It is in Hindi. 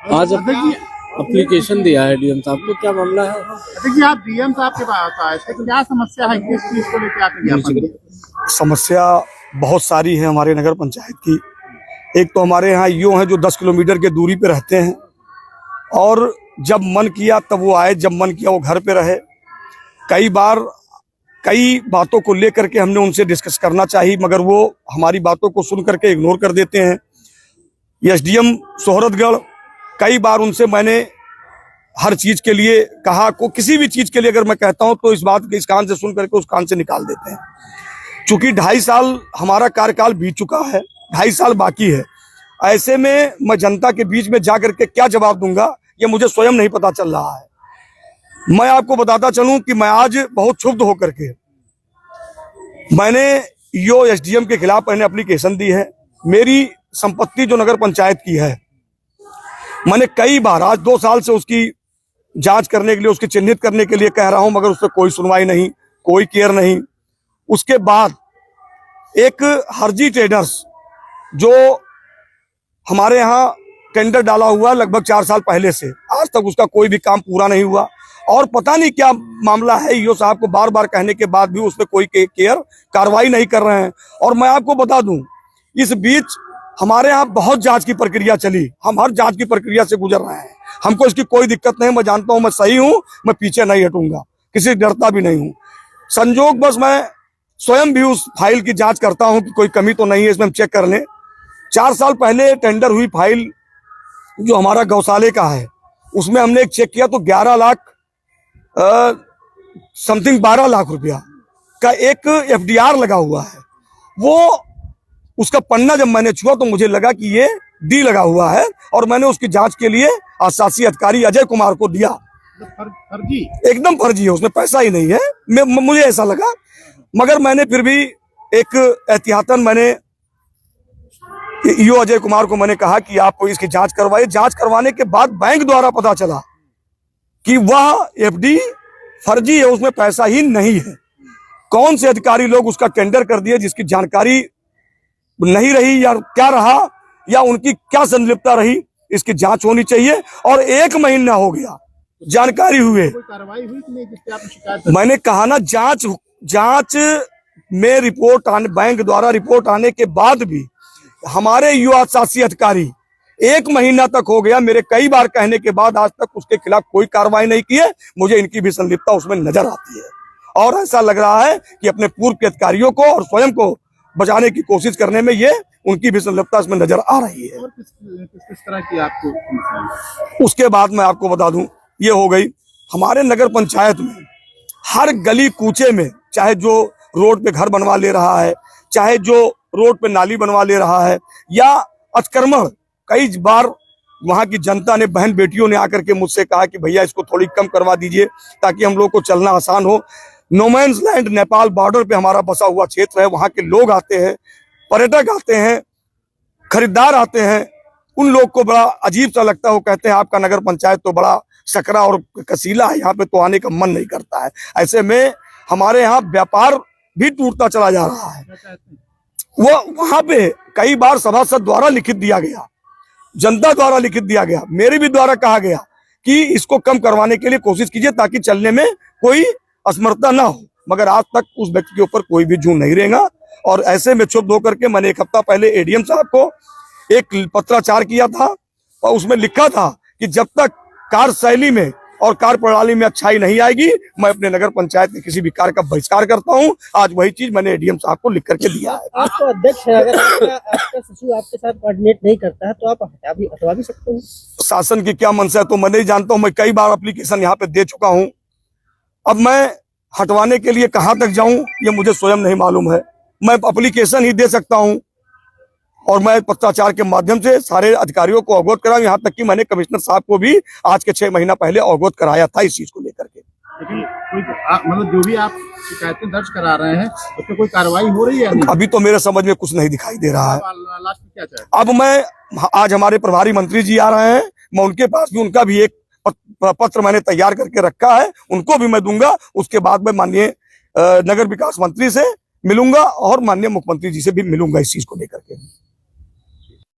आज एप्लीकेशन दिया है डीएम साहब को, क्या मामला है? देखिए, आप डीएम साहब के पास आए थे, क्या समस्या है, किस चीज को लेकर आपने ज्ञापन दिया? समस्या बहुत सारी है हमारे नगर पंचायत की। एक तो हमारे यहाँ ईओ हैं जो 10 किलोमीटर के दूरी पे रहते हैं और जब मन किया तब वो आए, जब मन किया वो घर पे रहे। कई बार कई बातों को लेकर के हमने उनसे डिस्कस करना चाहिए, मगर वो हमारी बातों को सुन करके इग्नोर कर देते हैं। एसडीएम सोहरतगढ़, कई बार उनसे मैंने हर चीज के लिए कहा, को किसी भी चीज के लिए अगर मैं कहता हूं तो इस बात के इस कान से सुन करके उस कान से निकाल देते हैं। चूंकि 2.5 साल हमारा कार्यकाल बीत चुका है, 2.5 साल बाकी है। ऐसे में मैं जनता के बीच में जा करके क्या जवाब दूंगा, ये मुझे स्वयं नहीं पता चल रहा है। मैं आपको बताता चलूं कि मैं आज बहुत क्षुब्ध होकर के मैंने ईओ एसडीएम के खिलाफ मैंने एप्लीकेशन दी है। मेरी संपत्ति जो नगर पंचायत की है, मैंने कई बार आज 2 साल से उसकी जांच करने के लिए, उसकी चिन्हित करने के लिए कह रहा हूं, मगर उस पर कोई सुनवाई नहीं, कोई केयर नहीं। उसके बाद एक हरजी ट्रेडर्स जो हमारे यहाँ टेंडर डाला हुआ लगभग 4 साल पहले से, आज तक उसका कोई भी काम पूरा नहीं हुआ और पता नहीं क्या मामला है। ईओ साहब को बार बार कहने के बाद भी उस पर कोई केयर कार्रवाई नहीं कर रहे हैं। और मैं आपको बता दूं, इस बीच हमारे यहाँ बहुत जांच की प्रक्रिया चली, हम हर जांच की प्रक्रिया से गुजर रहे हैं। हमको इसकी कोई दिक्कत नहीं, मैं जानता हूं मैं सही हूं, मैं पीछे नहीं हटूंगा, किसी डरता भी नहीं हूं। संजोग बस मैं स्वयं भी उस फाइल की जांच करता हूं कि कोई कमी तो नहीं है, इसमें हम चेक कर लें। 4 साल पहले टेंडर हुई फाइल जो हमारा गौशाले का है, उसमें हमने एक चेक किया तो 11 लाख समथिंग 12 लाख रुपया का एक एफडीआर लगा हुआ है। वो उसका पन्ना जब मैंने छुआ तो मुझे लगा कि ये डी लगा हुआ है और मैंने उसकी जांच के लिए आशासी अधिकारी अजय कुमार को दिया। फर्जी, एकदम फर्जी है, उसमें पैसा ही नहीं है, मुझे ऐसा लगा। मगर मैंने फिर भी एक एहतियातन मैंने ईओ अजय कुमार को मैंने कहा कि आप इसकी जांच करवाइए। जांच करवाने के बाद बैंक द्वारा पता चला कि वह एफडी फर्जी है, उसमें पैसा ही नहीं है। कौन से अधिकारी लोग उसका टेंडर कर दिए जिसकी जानकारी नहीं रही या क्या रहा या उनकी क्या संलिप्तता रही, इसकी जांच होनी चाहिए। और 1 महीना हो गया जानकारी हुए, कोई कार्रवाई हुई कि नहीं जिससे आपने शिकायत? मैंने कहा ना, जांच में रिपोर्ट आने, बैंक द्वारा रिपोर्ट आने के बाद भी हमारे युवा शासी अधिकारी 1 महीना तक हो गया, मेरे कई बार कहने के बाद आज तक उसके खिलाफ कोई कार्रवाई नहीं की है। मुझे इनकी भी संलिप्तता उसमें नजर आती है और ऐसा लग रहा है कि अपने पूर्व के अधिकारियों को और स्वयं को बचाने की कोशिश करने में ये उनकी भी संलिप्तता इसमें नजर आ रही है। और किस तरह की आपको? उसके बाद मैं आपको बता दूं, ये हो गई हमारे नगर पंचायत में हर गली कूचे में, चाहे जो रोड पे घर बनवा ले रहा है, चाहे जो रोड पे नाली बनवा ले रहा है, या अतिक्रमण, कई बार वहां की जनता ने, बहन बेटियों ने आकर के मुझसे कहा कि भैया इसको थोड़ी कम करवा दीजिए ताकि हम लोग को चलना आसान हो। नोमैंस लैंड नेपाल बॉर्डर पे हमारा बसा हुआ क्षेत्र है, वहां के लोग आते हैं, पर्यटक आते हैं, खरीदार आते हैं, उन लोग को बड़ा अजीब सा लगता है। वो कहते हैं आपका नगर पंचायत तो बड़ा सकरा और कसीला है, यहाँ पे तो आने का मन नहीं करता है। ऐसे में हमारे यहाँ व्यापार भी टूटता चला जा रहा है। वो वहां पे कई बार सभासद द्वारा लिखित दिया गया, जनता द्वारा लिखित दिया गया, मेरे भी द्वारा कहा गया कि इसको कम करवाने के लिए कोशिश कीजिए ताकि चलने में कोई असमर्थता ना हो, मगर आज तक उस व्यक्ति के ऊपर कोई भी जू नहीं रहेगा। और ऐसे में क्षुब्ध होकर के मैंने 1 हफ्ता पहले एडीएम साहब को एक पत्राचार किया था और उसमें लिखा था कि जब तक कार्यशैली में और कार्य प्रणाली में अच्छाई नहीं आएगी, मैं अपने नगर पंचायत के किसी भी कार्य का बहिष्कार करता हूं। आज वही चीज मैंने एडीएम साहब को लिख करके दिया है। आप तो अध्यक्ष है, अगर आपका सचिव आपके साथ कोऑर्डिनेट नहीं करता है तो आप हटवा भी सकते हैं। शासन की क्या मंशा है तो मैं नहीं जानता हूं। मैं कई बार एप्लीकेशन यहाँ पे दे चुका हूं, अब मैं हटवाने के लिए कहां तक जाऊं ये मुझे स्वयं नहीं मालूम है। मैं एप्लीकेशन ही दे सकता हूं और मैं पत्राचार के माध्यम से सारे अधिकारियों को अवगत कराऊं। यहाँ तक कि मैंने कमिश्नर साहब को भी आज के 6 महीना पहले अवगत कराया था इस चीज को लेकर के। लेकिन मतलब जो भी आप शिकायतें दर्ज करा रहे हैं उस पर कोई कार्रवाई हो रही है नहीं? अभी तो मेरे समझ में कुछ नहीं दिखाई दे रहा है। लास्ट में क्या चाहे? अब मैं आज हमारे प्रभारी मंत्री जी आ रहे हैं, मैं उनके पास भी उनका भी एक पत्र मैंने तैयार करके रखा है, उनको भी मैं दूंगा। उसके बाद मैं माननीय नगर विकास मंत्री से मिलूंगा और माननीय मुख्यमंत्री जी से भी मिलूंगा इस चीज को लेकर के।